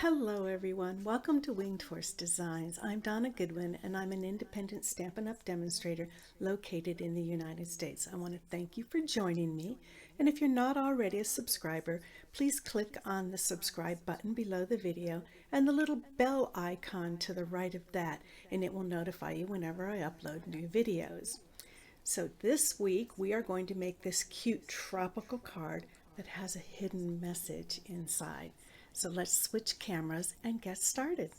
Hello everyone, welcome to Winged Horse Designs. I'm Donna Goodwin and I'm an independent Stampin' Up! Demonstrator located in the United States. I want to thank you for joining me, and if you're not already a subscriber, please click on the subscribe button below the video and the little bell icon to the right of that, and it will notify you whenever I upload new videos. So this week we are going to make this cute tropical card that has a hidden message inside. So let's switch cameras and get started.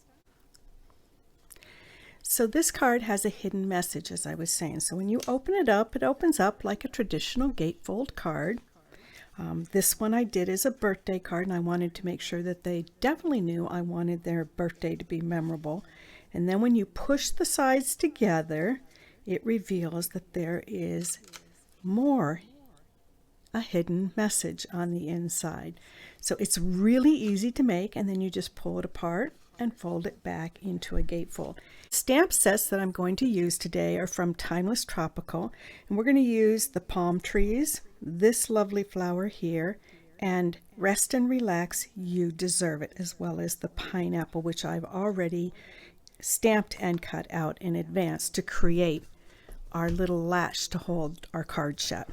So this card has a hidden message, as I was saying. So when you open it up, it opens up like a traditional gatefold card. This one I did as a birthday card, and I wanted to make sure that they definitely knew I wanted their birthday to be memorable. And then when you push the sides together, it reveals that there is a hidden message on the inside. So it's really easy to make, and then you just pull it apart and fold it back into a gatefold. Stamp sets that I'm going to use today are from Timeless Tropical, and we're going to use the palm trees, this lovely flower here, and Rest and Relax, You Deserve It, as well as the pineapple, which I've already stamped and cut out in advance to create our little latch to hold our card shut.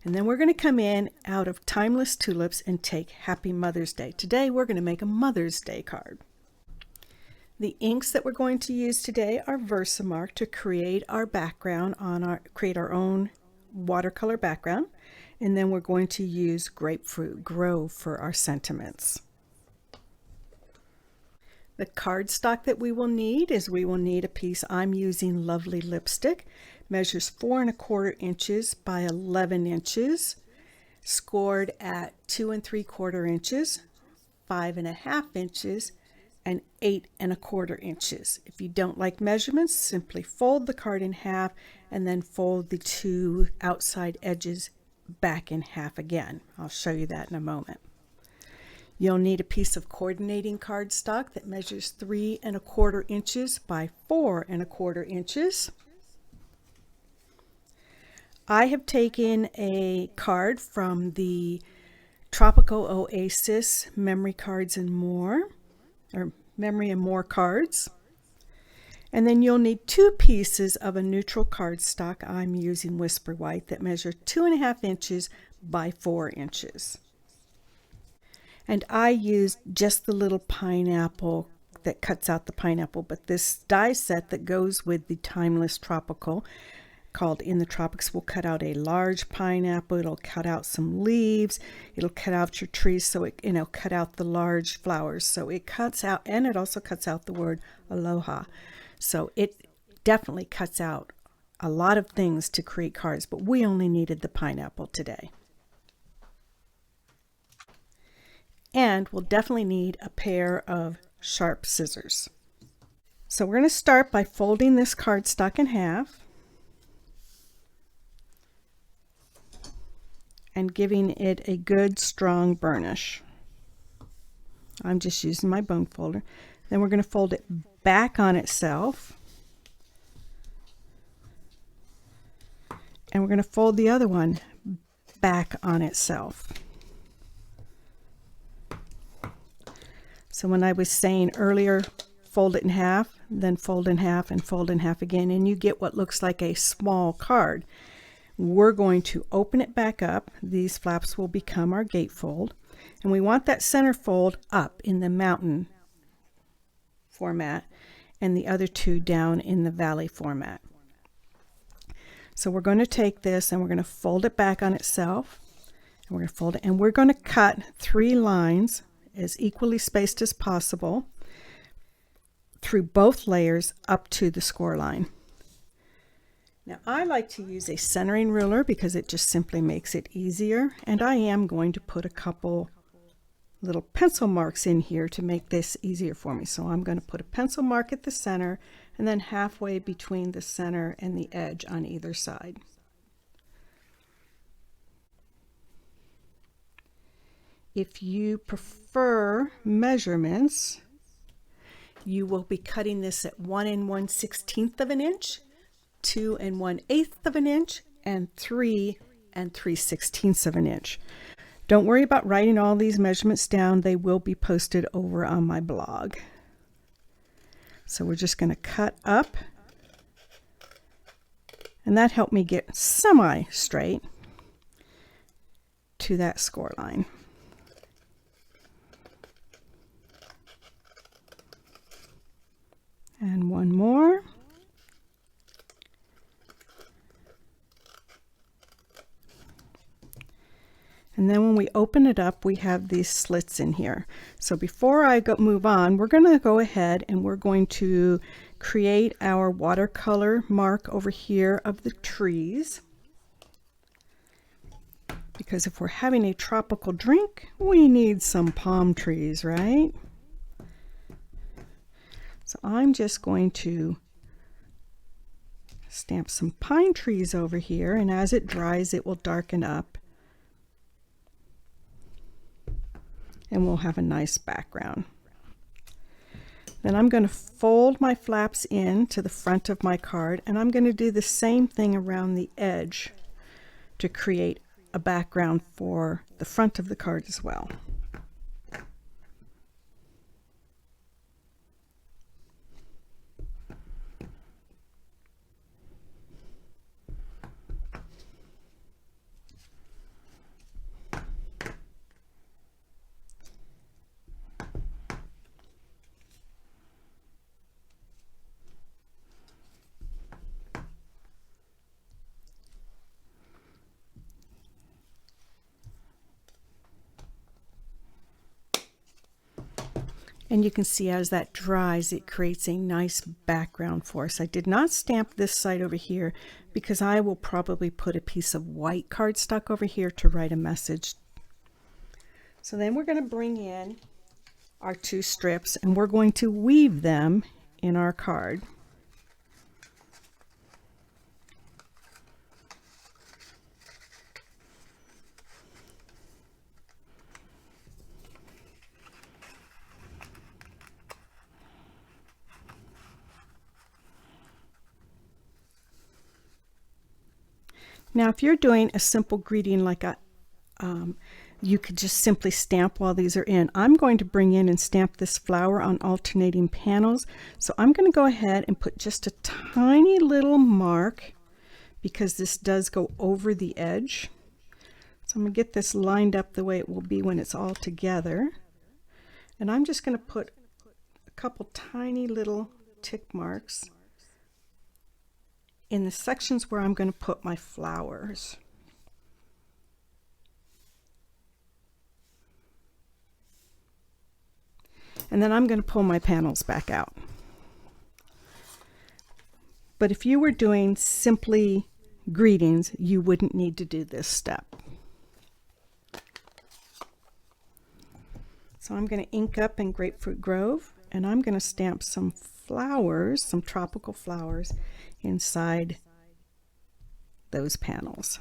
And then we're going to come in out of Timeless Tulips and take Happy Mother's Day. Today we're going to make a Mother's Day card. The inks that we're going to use today are Versamark to create our background create our own watercolor background. And then we're going to use Grapefruit Grove for our sentiments. The cardstock that we will need a piece. I'm using Lovely Lipstick. Measures 4 1/4 inches by 11 inches, scored at 2 3/4 inches, 5 1/2 inches, and 8 1/4 inches. If you don't like measurements, simply fold the card in half and then fold the two outside edges back in half again. I'll show you that in a moment. You'll need a piece of coordinating cardstock that measures 3 1/4 inches by 4 1/4 inches. I have taken a card from the Tropical Oasis Memory Cards and More, or Memory and More cards. And then you'll need 2 pieces of a neutral cardstock. I'm using Whisper White that measure 2 1/2 inches by 4 inches. And I used just the little pineapple that cuts out the pineapple, but this die set that goes with the Timeless Tropical called In the Tropics will cut out a large pineapple. It'll cut out some leaves. It'll cut out your trees, so it cut out the large flowers. So it cuts out, and it also cuts out the word aloha. So it definitely cuts out a lot of things to create cards, but we only needed the pineapple today. And we'll definitely need a pair of sharp scissors. So we're going to start by folding this cardstock in half and giving it a good strong burnish. I'm just using my bone folder. Then we're going to fold it back on itself. And we're going to fold the other one back on itself. So when I was saying earlier, fold it in half, then fold in half and fold in half again, and you get what looks like a small card. We're going to open it back up. These flaps will become our gatefold, and we want that center fold up in the mountain format and the other two down in the valley format. So we're going to take this and we're going to fold it back on itself, and we're going to fold it, and we're going to cut 3 lines as equally spaced as possible through both layers up to the score line. Now I like to use a centering ruler because it just simply makes it easier, and I am going to put a couple little pencil marks in here to make this easier for me. So I'm going to put a pencil mark at the center and then halfway between the center and the edge on either side. If you prefer measurements, you will be cutting this at 1 1/16 of an inch, 2 1/8 of an inch, and 3 3/16 of an inch. Don't worry about writing all these measurements down. They will be posted over on my blog. So we're just going to cut up, and that helped me get semi-straight to that score line. And one more. And then when we open it up, we have these slits in here. So before I move on, we're going to go ahead and we're going to create our watercolor mark over here of the trees. Because if we're having a tropical drink, we need some palm trees, right? So I'm just going to stamp some pine trees over here, and as it dries, it will darken up. And we'll have a nice background. Then I'm going to fold my flaps in to the front of my card, and I'm going to do the same thing around the edge to create a background for the front of the card as well. And you can see as that dries, it creates a nice background for us. I did not stamp this side over here because I will probably put a piece of white cardstock over here to write a message. So then we're going to bring in our two strips and we're going to weave them in our card. Now, if you're doing a simple greeting like you could just simply stamp while these are in. I'm going to bring in and stamp this flower on alternating panels. So I'm going to go ahead and put just a tiny little mark because this does go over the edge. So I'm going to get this lined up the way it will be when it's all together. And I'm just going to put a couple tiny little tick marks in the sections where I'm going to put my flowers. And then I'm going to pull my panels back out. But if you were doing simply greetings, you wouldn't need to do this step. So I'm going to ink up in Grapefruit Grove, and I'm going to stamp some flowers, some tropical flowers, inside those panels.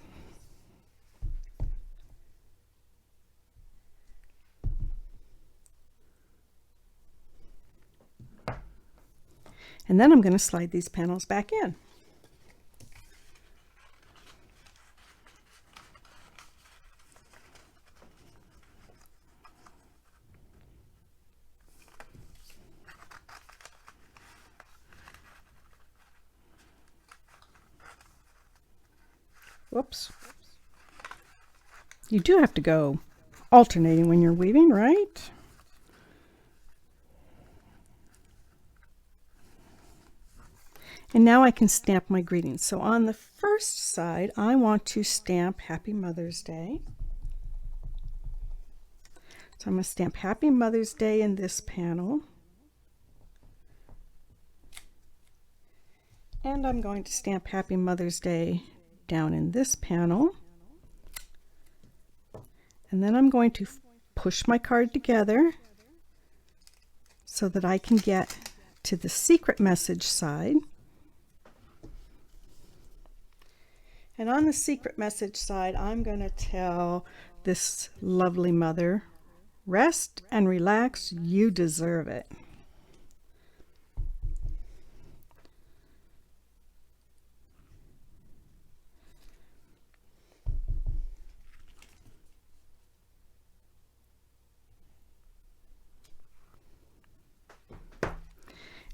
And then I'm going to slide these panels back in. Whoops. You do have to go alternating when you're weaving, right? And now I can stamp my greetings. So on the first side, I want to stamp Happy Mother's Day. So I'm going to stamp Happy Mother's Day in this panel. And I'm going to stamp Happy Mother's Day down in this panel. And then I'm going to push my card together so that I can get to the secret message side. And on the secret message side, I'm going to tell this lovely mother, rest and relax, you deserve it.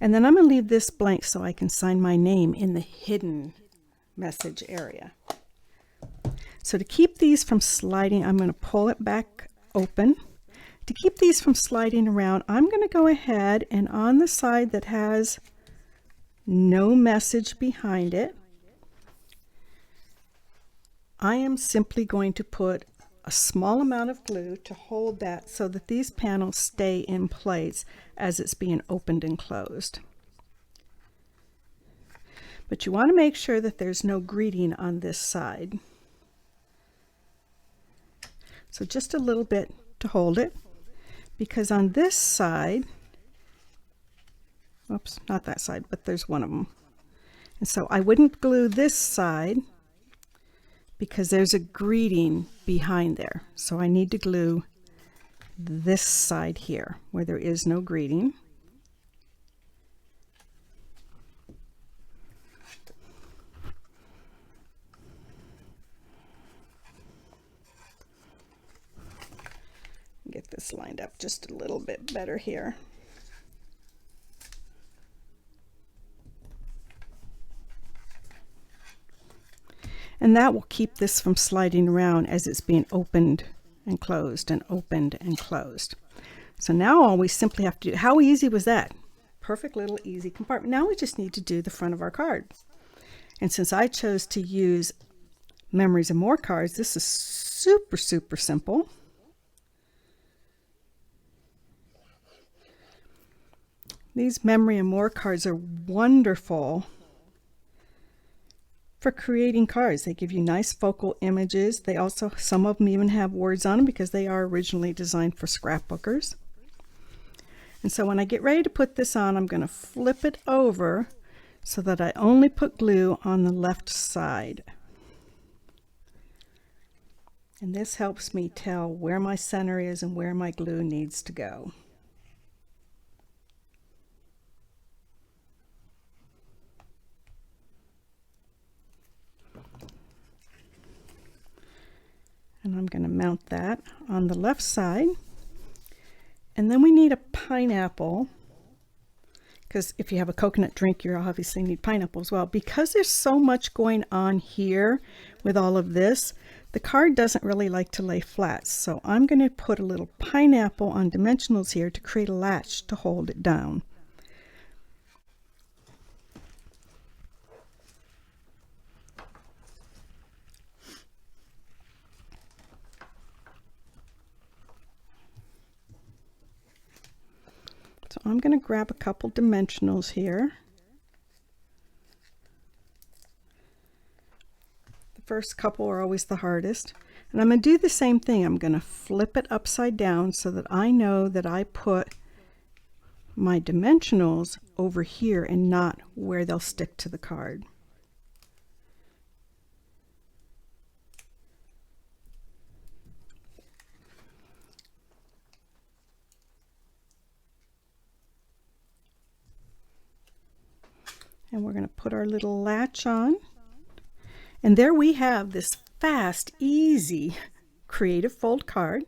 And then I'm going to leave this blank so I can sign my name in the hidden message area. So to keep these from sliding, I'm going to pull it back open. To keep these from sliding around, I'm going to go ahead and on the side that has no message behind it, I am simply going to put a small amount of glue to hold that so that these panels stay in place as it's being opened and closed. But you want to make sure that there's no greeting on this side. So just a little bit to hold it, because on this side, oops, not that side, but there's one of them. And so I wouldn't glue this side because there's a greeting behind there. So I need to glue this side here where there is no greeting. Get this lined up just a little bit better here. And that will keep this from sliding around as it's being opened and closed and opened and closed. So now all we simply have to do, how easy was that? Perfect little easy compartment. Now we just need to do the front of our card. And since I chose to use Memories and More cards, this is super, super simple. These Memory and More cards are wonderful for creating cards. They give you nice focal images. They also, some of them even have words on them because they are originally designed for scrapbookers. And so when I get ready to put this on, I'm going to flip it over so that I only put glue on the left side. And this helps me tell where my center is and where my glue needs to go. And I'm going to mount that on the left side. And then we need a pineapple, because if you have a coconut drink, you obviously need pineapple as well. Because there's so much going on here with all of this, the card doesn't really like to lay flat. So I'm going to put a little pineapple on dimensionals here to create a latch to hold it down. So I'm going to grab a couple dimensionals here. The first couple are always the hardest. And I'm going to do the same thing. I'm going to flip it upside down so that I know that I put my dimensionals over here and not where they'll stick to the card. And we're going to put our little latch on. And there we have this fast, easy, creative fold card,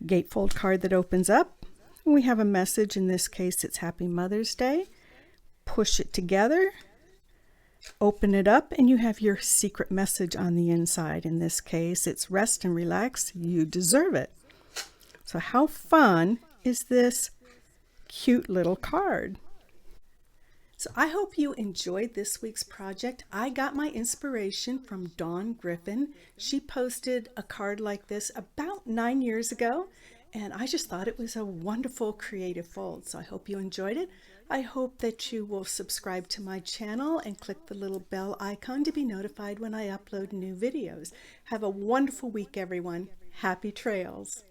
gatefold card that opens up. We have a message. In this case, it's Happy Mother's Day. Push it together, open it up, and you have your secret message on the inside. In this case, it's rest and relax. You deserve it. So how fun is this cute little card? So I hope you enjoyed this week's project. I got my inspiration from Dawn Griffith. She posted a card like this about 9 years ago, and I just thought it was a wonderful creative fold. So I hope you enjoyed it. I hope that you will subscribe to my channel and click the little bell icon to be notified when I upload new videos. Have a wonderful week, everyone. Happy trails.